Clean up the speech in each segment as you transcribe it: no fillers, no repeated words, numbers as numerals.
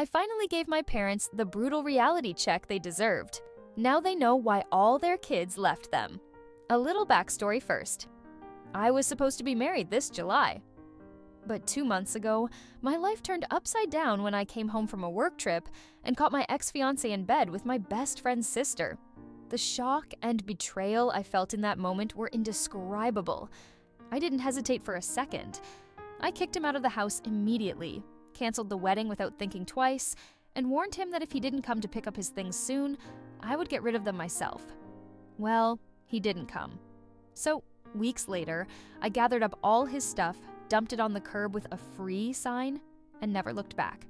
I finally gave my parents the brutal reality check they deserved. Now they know why all their kids left them. A little backstory first. I was supposed to be married this July. But 2 months ago, my life turned upside down when I came home from a work trip and caught my ex-fiancé in bed with my best friend's sister. The shock and betrayal I felt in that moment were indescribable. I didn't hesitate for a second. I kicked him out of the house immediately, canceled the wedding without thinking twice, and warned him that if he didn't come to pick up his things soon, I would get rid of them myself. Well, he didn't come. So, weeks later, I gathered up all his stuff, dumped it on the curb with a free sign, and never looked back.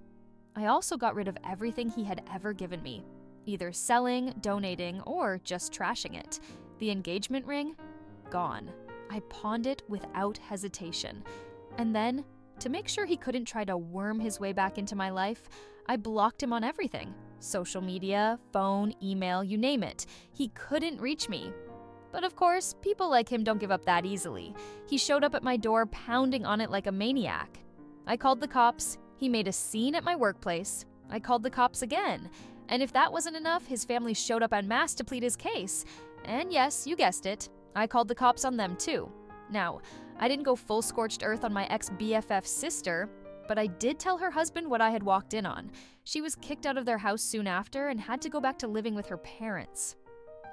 I also got rid of everything he had ever given me, either selling, donating, or just trashing it. The engagement ring? Gone. I pawned it without hesitation. And then, to make sure he couldn't try to worm his way back into my life, I blocked him on everything. Social media, phone, email, you name it. He couldn't reach me. But of course, people like him don't give up that easily. He showed up at my door pounding on it like a maniac. I called the cops, he made a scene at my workplace. I called the cops again. And if that wasn't enough, his family showed up en masse to plead his case. And yes, you guessed it, I called the cops on them too. Now, I didn't go full scorched earth on my ex-BFF's sister, but I did tell her husband what I had walked in on. She was kicked out of their house soon after and had to go back to living with her parents.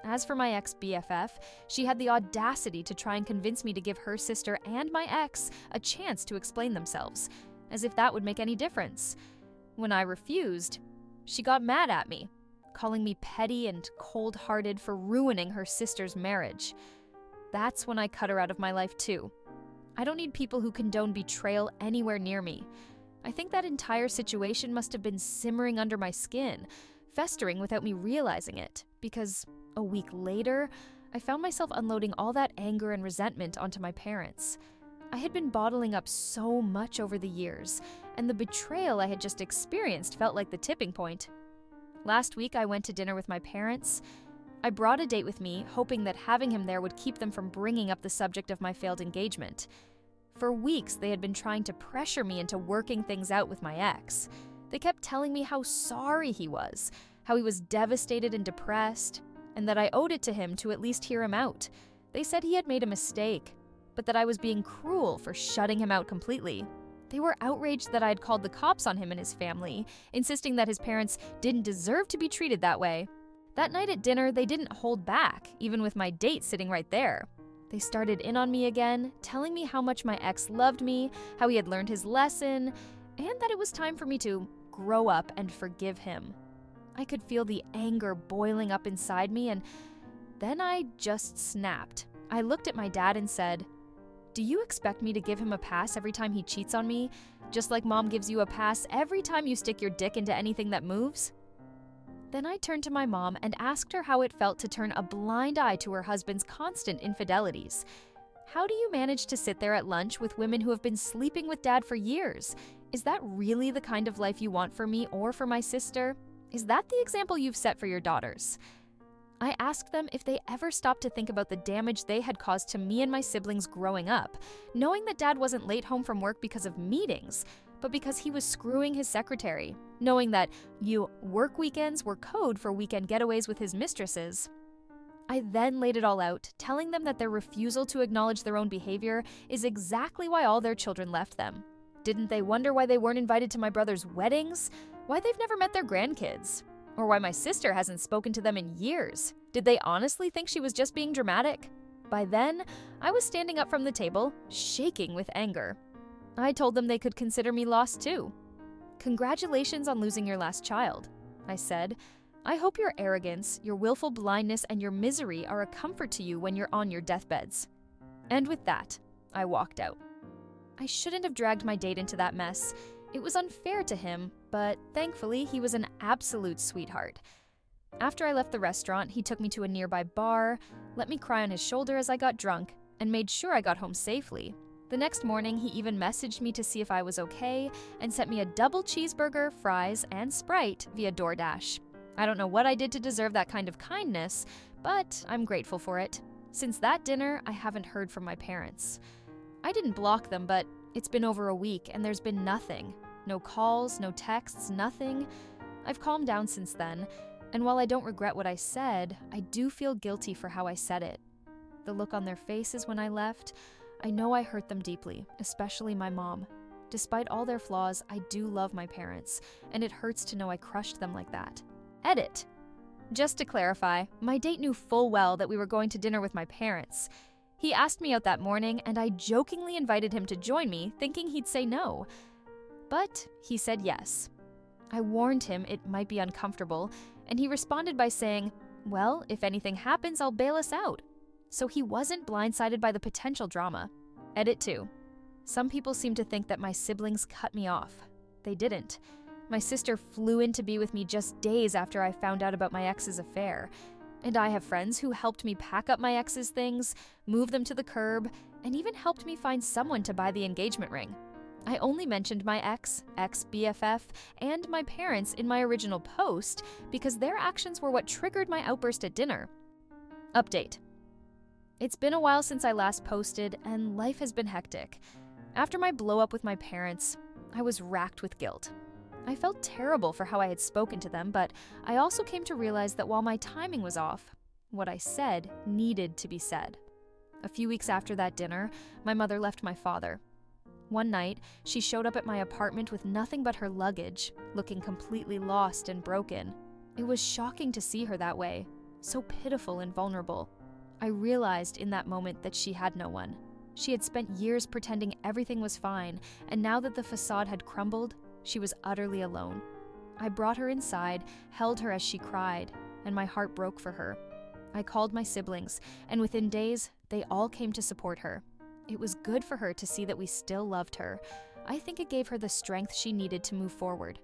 As for my ex-BFF, she had the audacity to try and convince me to give her sister and my ex a chance to explain themselves, as if that would make any difference. When I refused, she got mad at me, calling me petty and cold-hearted for ruining her sister's marriage. That's when I cut her out of my life too. I don't need people who condone betrayal anywhere near me. I think that entire situation must have been simmering under my skin, festering without me realizing it, because a week later, I found myself unloading all that anger and resentment onto my parents. I had been bottling up so much over the years, and the betrayal I had just experienced felt like the tipping point. Last week, I went to dinner with my parents. I brought a date with me, hoping that having him there would keep them from bringing up the subject of my failed engagement. For weeks, they had been trying to pressure me into working things out with my ex. They kept telling me how sorry he was, how he was devastated and depressed, and that I owed it to him to at least hear him out. They said he had made a mistake, but that I was being cruel for shutting him out completely. They were outraged that I had called the cops on him and his family, insisting that his parents didn't deserve to be treated that way. That night at dinner, they didn't hold back, even with my date sitting right there. They started in on me again, telling me how much my ex loved me, how he had learned his lesson, and that it was time for me to grow up and forgive him. I could feel the anger boiling up inside me, and then I just snapped. I looked at my dad and said, "Do you expect me to give him a pass every time he cheats on me, just like mom gives you a pass every time you stick your dick into anything that moves?" Then I turned to my mom and asked her how it felt to turn a blind eye to her husband's constant infidelities. How do you manage to sit there at lunch with women who have been sleeping with dad for years? Is that really the kind of life you want for me or for my sister? Is that the example you've set for your daughters? I asked them if they ever stopped to think about the damage they had caused to me and my siblings growing up, knowing that dad wasn't late home from work because of meetings, but because he was screwing his secretary, knowing that work weekends were code for weekend getaways with his mistresses. I then laid it all out, telling them that their refusal to acknowledge their own behavior is exactly why all their children left them. Didn't they wonder why they weren't invited to my brother's weddings? Why they've never met their grandkids? Or why my sister hasn't spoken to them in years? Did they honestly think she was just being dramatic? By then, I was standing up from the table, shaking with anger. I told them they could consider me lost too. "Congratulations on losing your last child," I said. "I hope your arrogance, your willful blindness, and your misery are a comfort to you when you're on your deathbeds." And with that, I walked out. I shouldn't have dragged my date into that mess. It was unfair to him, but thankfully he was an absolute sweetheart. After I left the restaurant, he took me to a nearby bar, let me cry on his shoulder as I got drunk, and made sure I got home safely. The next morning, he even messaged me to see if I was okay and sent me a double cheeseburger, fries, and Sprite via DoorDash. I don't know what I did to deserve that kind of kindness, but I'm grateful for it. Since that dinner, I haven't heard from my parents. I didn't block them, but it's been over a week and there's been nothing. No calls, no texts, nothing. I've calmed down since then, and while I don't regret what I said, I do feel guilty for how I said it. The look on their faces when I left, I know I hurt them deeply, especially my mom. Despite all their flaws, I do love my parents, and it hurts to know I crushed them like that. Edit. Just to clarify, my date knew full well that we were going to dinner with my parents. He asked me out that morning, and I jokingly invited him to join me, thinking he'd say no. But he said yes. I warned him it might be uncomfortable, and he responded by saying, "Well, if anything happens, I'll bail us out." So he wasn't blindsided by the potential drama. Edit 2. Some people seem to think that my siblings cut me off. They didn't. My sister flew in to be with me just days after I found out about my ex's affair. And I have friends who helped me pack up my ex's things, move them to the curb, and even helped me find someone to buy the engagement ring. I only mentioned my ex-BFF, and my parents in my original post because their actions were what triggered my outburst at dinner. Update. It's been a while since I last posted, and life has been hectic. After my blow-up with my parents, I was racked with guilt. I felt terrible for how I had spoken to them, but I also came to realize that while my timing was off, what I said needed to be said. A few weeks after that dinner, my mother left my father. One night, she showed up at my apartment with nothing but her luggage, looking completely lost and broken. It was shocking to see her that way, so pitiful and vulnerable. I realized in that moment that she had no one. She had spent years pretending everything was fine, and now that the facade had crumbled, she was utterly alone. I brought her inside, held her as she cried, and my heart broke for her. I called my siblings, and within days, they all came to support her. It was good for her to see that we still loved her. I think it gave her the strength she needed to move forward.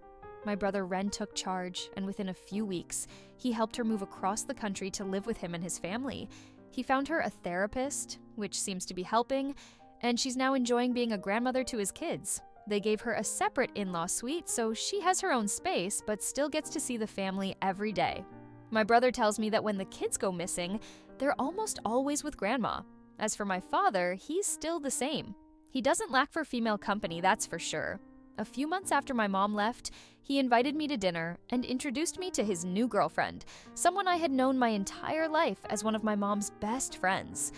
My brother Ren took charge, and within a few weeks, he helped her move across the country to live with him and his family. He found her a therapist, which seems to be helping, and she's now enjoying being a grandmother to his kids. They gave her a separate in-law suite, so she has her own space, but still gets to see the family every day. My brother tells me that when the kids go missing, they're almost always with grandma. As for my father, he's still the same. He doesn't lack for female company, that's for sure. A few months after my mom left, he invited me to dinner and introduced me to his new girlfriend, someone I had known my entire life as one of my mom's best friends.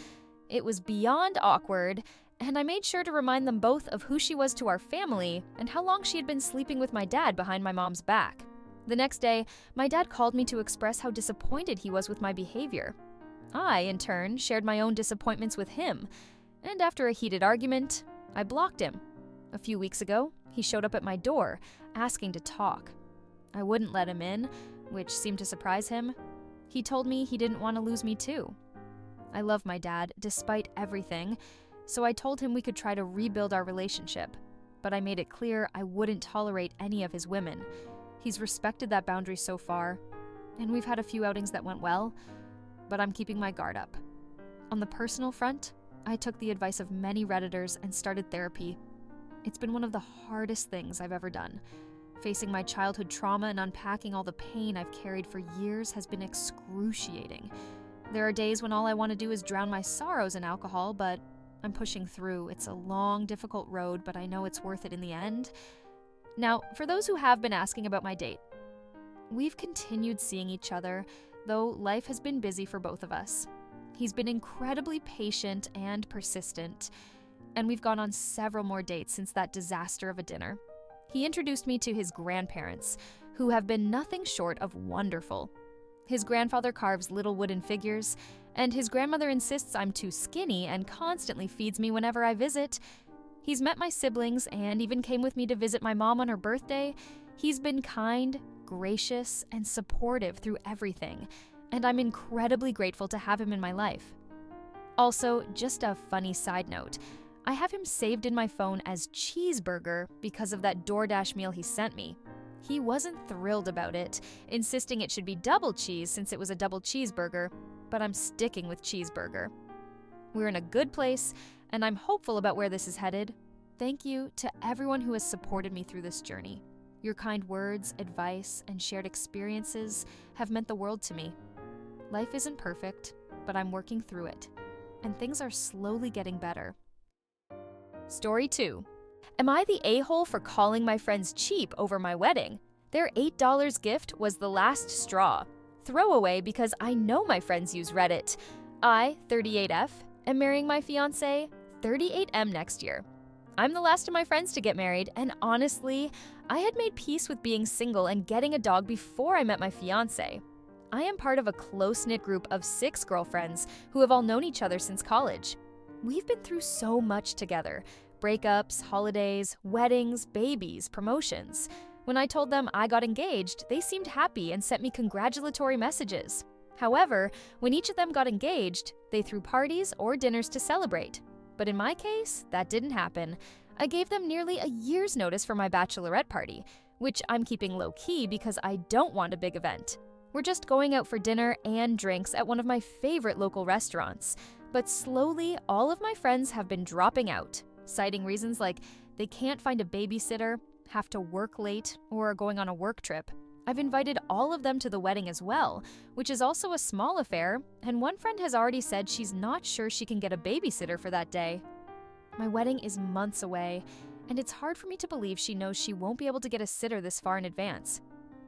It was beyond awkward, and I made sure to remind them both of who she was to our family and how long she had been sleeping with my dad behind my mom's back. The next day, my dad called me to express how disappointed he was with my behavior. I, in turn, shared my own disappointments with him, and after a heated argument, I blocked him. A few weeks ago, he showed up at my door, asking to talk. I wouldn't let him in, which seemed to surprise him. He told me he didn't want to lose me too. I love my dad, despite everything, so I told him we could try to rebuild our relationship, but I made it clear I wouldn't tolerate any of his women. He's respected that boundary so far, and we've had a few outings that went well, but I'm keeping my guard up. On the personal front, I took the advice of many Redditors and started therapy. It's been one of the hardest things I've ever done. Facing my childhood trauma and unpacking all the pain I've carried for years has been excruciating. There are days when all I want to do is drown my sorrows in alcohol, but I'm pushing through. It's a long, difficult road, but I know it's worth it in the end. Now, for those who have been asking about my date, we've continued seeing each other, though life has been busy for both of us. He's been incredibly patient and persistent, and we've gone on several more dates since that disaster of a dinner. He introduced me to his grandparents, who have been nothing short of wonderful. His grandfather carves little wooden figures, and his grandmother insists I'm too skinny and constantly feeds me whenever I visit. He's met my siblings and even came with me to visit my mom on her birthday. He's been kind, gracious, and supportive through everything, and I'm incredibly grateful to have him in my life. Also, just a funny side note, I have him saved in my phone as Cheeseburger because of that DoorDash meal he sent me. He wasn't thrilled about it, insisting it should be double cheese since it was a double cheeseburger, but I'm sticking with Cheeseburger. We're in a good place, and I'm hopeful about where this is headed. Thank you to everyone who has supported me through this journey. Your kind words, advice, and shared experiences have meant the world to me. Life isn't perfect, but I'm working through it, and things are slowly getting better. Story 2. Am I the a-hole for calling my friends cheap over my wedding? Their $8 gift was the last straw. Throwaway because I know my friends use Reddit. I, 38F, am marrying my fiancé, 38M next year. I'm the last of my friends to get married, and honestly, I had made peace with being single and getting a dog before I met my fiancé. I am part of a close-knit group of 6 girlfriends who have all known each other since college. We've been through so much together: breakups, holidays, weddings, babies, promotions. When I told them I got engaged, they seemed happy and sent me congratulatory messages. However, when each of them got engaged, they threw parties or dinners to celebrate. But in my case, that didn't happen. I gave them nearly a year's notice for my bachelorette party, which I'm keeping low-key because I don't want a big event. We're just going out for dinner and drinks at one of my favorite local restaurants. But slowly, all of my friends have been dropping out, citing reasons like they can't find a babysitter, have to work late, or are going on a work trip. I've invited all of them to the wedding as well, which is also a small affair, and one friend has already said she's not sure she can get a babysitter for that day. My wedding is months away, and it's hard for me to believe she knows she won't be able to get a sitter this far in advance.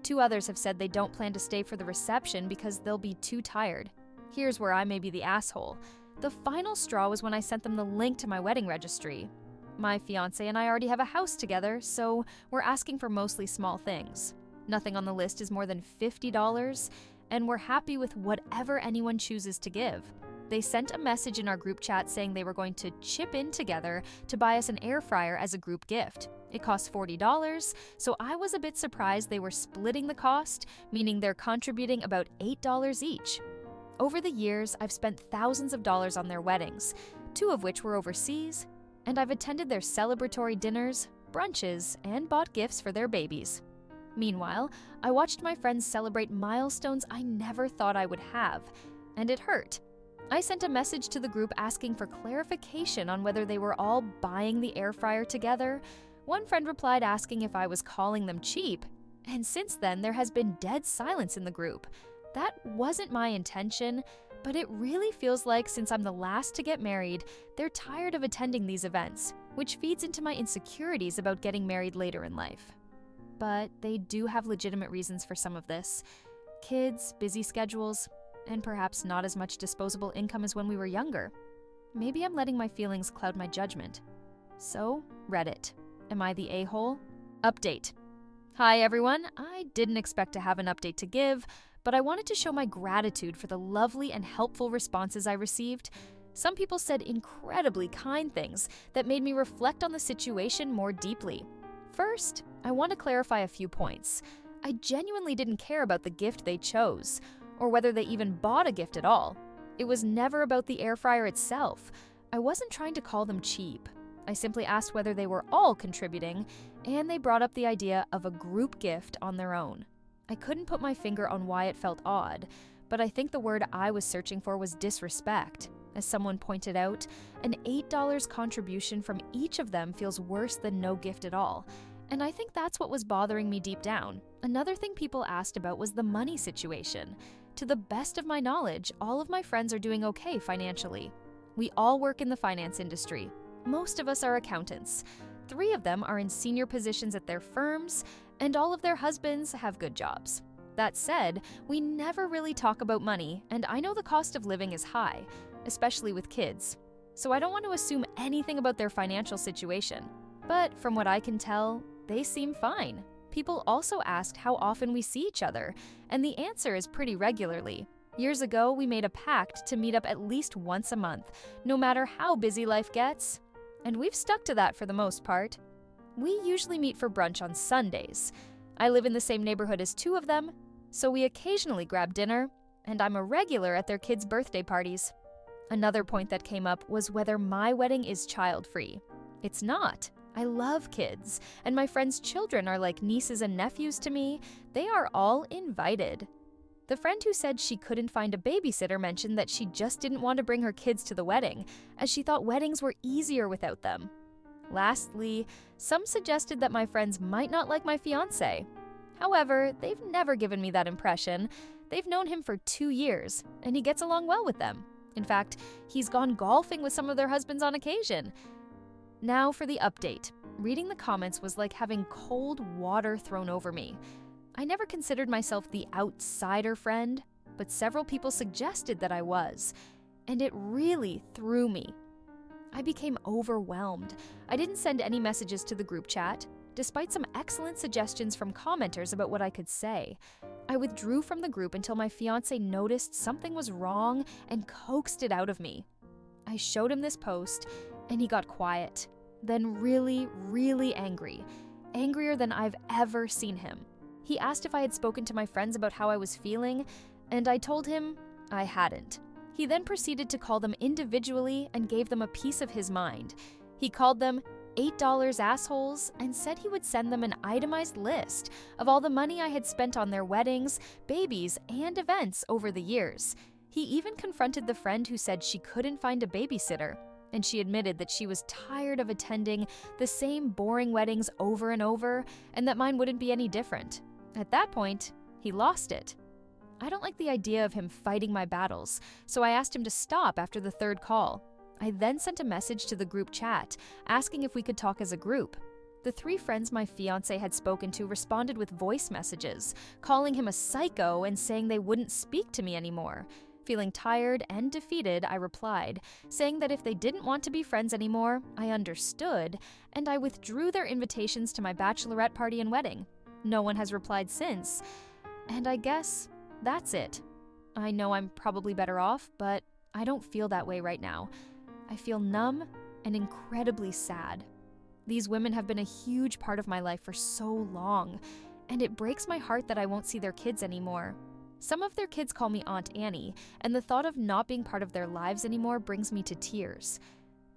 2 others have said they don't plan to stay for the reception because they'll be too tired. Here's where I may be the asshole. The final straw was when I sent them the link to my wedding registry. My fiancé and I already have a house together, so we're asking for mostly small things. Nothing on the list is more than $50, and we're happy with whatever anyone chooses to give. They sent a message in our group chat saying they were going to chip in together to buy us an air fryer as a group gift. It cost $40, so I was a bit surprised they were splitting the cost, meaning they're contributing about $8 each. Over the years, I've spent thousands of dollars on their weddings, 2 of which were overseas, and I've attended their celebratory dinners, brunches, and bought gifts for their babies. Meanwhile, I watched my friends celebrate milestones I never thought I would have, and it hurt. I sent a message to the group asking for clarification on whether they were all buying the air fryer together. One friend replied asking if I was calling them cheap, and since then there has been dead silence in the group. That wasn't my intention, but it really feels like since I'm the last to get married, they're tired of attending these events, which feeds into my insecurities about getting married later in life. But they do have legitimate reasons for some of this: kids, busy schedules, and perhaps not as much disposable income as when we were younger. Maybe I'm letting my feelings cloud my judgment. So, Reddit. Am I the a-hole? Update. Hi everyone, I didn't expect to have an update to give, but I wanted to show my gratitude for the lovely and helpful responses I received. Some people said incredibly kind things that made me reflect on the situation more deeply. First, I want to clarify a few points. I genuinely didn't care about the gift they chose, or whether they even bought a gift at all. It was never about the air fryer itself. I wasn't trying to call them cheap. I simply asked whether they were all contributing, and they brought up the idea of a group gift on their own. I couldn't put my finger on why it felt odd, but I think the word I was searching for was disrespect. As someone pointed out, an $8 contribution from each of them feels worse than no gift at all. And I think that's what was bothering me deep down. Another thing people asked about was the money situation. To the best of my knowledge, all of my friends are doing okay financially. We all work in the finance industry. Most of us are accountants. 3 of them are in senior positions at their firms, and all of their husbands have good jobs. That said, we never really talk about money, and I know the cost of living is high, especially with kids. So I don't want to assume anything about their financial situation. But from what I can tell, they seem fine. People also asked how often we see each other, and the answer is pretty regularly. Years ago, we made a pact to meet up at least once a month, no matter how busy life gets. And we've stuck to that for the most part. We usually meet for brunch on Sundays. I live in the same neighborhood as 2 of them, so we occasionally grab dinner, and I'm a regular at their kids' birthday parties. Another point that came up was whether my wedding is child-free. It's not. I love kids, and my friends' children are like nieces and nephews to me. They are all invited. The friend who said she couldn't find a babysitter mentioned that she just didn't want to bring her kids to the wedding, as she thought weddings were easier without them. Lastly, some suggested that my friends might not like my fiancé. However, they've never given me that impression. They've known him for 2 years, and he gets along well with them. In fact, he's gone golfing with some of their husbands on occasion. Now for the update. Reading the comments was like having cold water thrown over me. I never considered myself the outsider friend, but several people suggested that I was, and it really threw me. I became overwhelmed. I didn't send any messages to the group chat, despite some excellent suggestions from commenters about what I could say. I withdrew from the group until my fiancé noticed something was wrong and coaxed it out of me. I showed him this post, and he got quiet, then really, really angry, angrier than I've ever seen him. He asked if I had spoken to my friends about how I was feeling, and I told him I hadn't. He then proceeded to call them individually and gave them a piece of his mind. He called them $8 assholes and said he would send them an itemized list of all the money I had spent on their weddings, babies, and events over the years. He even confronted the friend who said she couldn't find a babysitter, and she admitted that she was tired of attending the same boring weddings over and over, and that mine wouldn't be any different. At that point, he lost it. I don't like the idea of him fighting my battles, so I asked him to stop after the third call. I then sent a message to the group chat, asking if we could talk as a group. The 3 friends my fiancé had spoken to responded with voice messages, calling him a psycho and saying they wouldn't speak to me anymore. Feeling tired and defeated, I replied, saying that if they didn't want to be friends anymore, I understood, and I withdrew their invitations to my bachelorette party and wedding. No one has replied since, and I guess that's it. I know I'm probably better off, but I don't feel that way right now. I feel numb and incredibly sad. These women have been a huge part of my life for so long, and it breaks my heart that I won't see their kids anymore. Some of their kids call me Aunt Annie, and the thought of not being part of their lives anymore brings me to tears.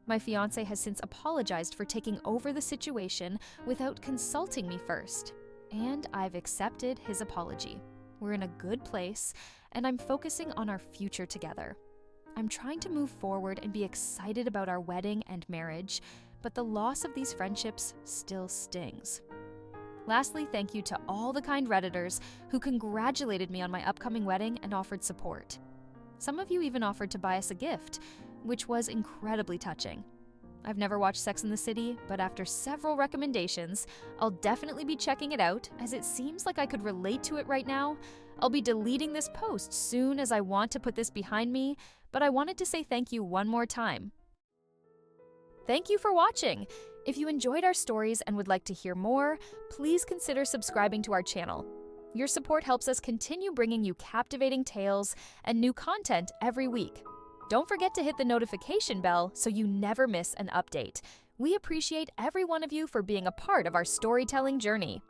My fiancé has since apologized for taking over the situation without consulting me first, and I've accepted his apology. We're in a good place, and I'm focusing on our future together. I'm trying to move forward and be excited about our wedding and marriage, but the loss of these friendships still stings. Lastly, thank you to all the kind Redditors who congratulated me on my upcoming wedding and offered support. Some of you even offered to buy us a gift, which was incredibly touching. I've never watched Sex and the City, but after several recommendations, I'll definitely be checking it out, as it seems like I could relate to it right now. I'll be deleting this post soon, as I want to put this behind me, but I wanted to say thank you one more time. Thank you for watching! If you enjoyed our stories and would like to hear more, please consider subscribing to our channel. Your support helps us continue bringing you captivating tales and new content every week. Don't forget to hit the notification bell so you never miss an update. We appreciate every one of you for being a part of our storytelling journey.